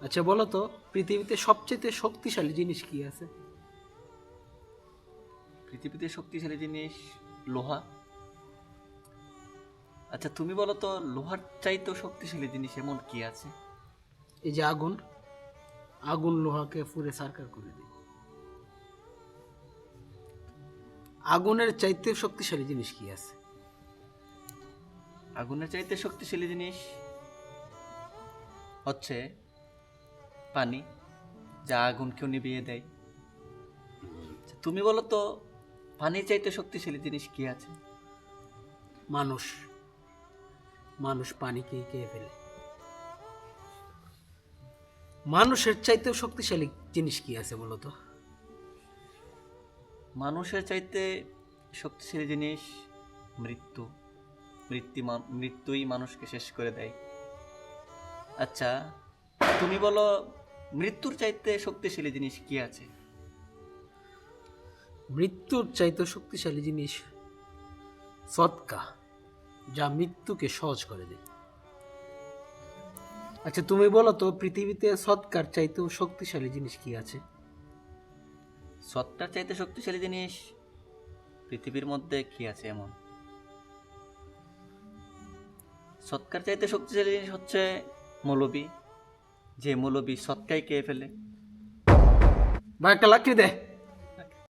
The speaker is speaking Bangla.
আচ্ছা বলো তো, পৃথিবীতে সবচেয়ে শক্তিশালী জিনিস কি আছে? পৃথিবীতে শক্তিশালী জিনিস লোহা। আচ্ছা তুমি বলো তো, লোহার চাইতেও শক্তিশালী জিনিস এমন কি আছে? এই যে আগুন, আগুন লোহাকে পুড়ে ছারখার করে দেয়। আগুনের চাইতে শক্তিশালী জিনিস কি আছে? আগুনের চাইতে শক্তিশালী জিনিস হচ্ছে পানি, যা আগুনকেও নিভিয়ে দেয়। আচ্ছা, তুমি বলো তো, পানির চাইতে শক্তিশালী জিনিস কি আছে? মানুষ। মানুষ পানিকেই খেয়ে ফেলে। মানুষের চাইতেও শক্তিশালী জিনিস কি আছে বলো তো? মানুষের চাইতে শক্তিশালী জিনিস মৃত্যু। মৃত্যুই মানুষকে শেষ করে দেয়। আচ্ছা তুমি বলো, মৃত্যুর চাইতে শক্তিশালী জিনিস কি আছে? মৃত্যুর চাইতেও শক্তিশালী জিনিস সৎকা, যা মৃত্যুকে সহজ করে দেয়। আচ্ছা তুমি বলো তো, পৃথিবীতে সৎকার চাইতেও শক্তিশালী জিনিস কি আছে? সত্তার চাইতে শক্তিশালী জিনিস পৃথিবীর মধ্যে কি আছে এমন? সৎকার চাইতে শক্তিশালী জিনিস হচ্ছে মৌলবি, যে মৌলবি সৎকাই খেয়ে ফেলে। বা একটা লাকড়ি দে।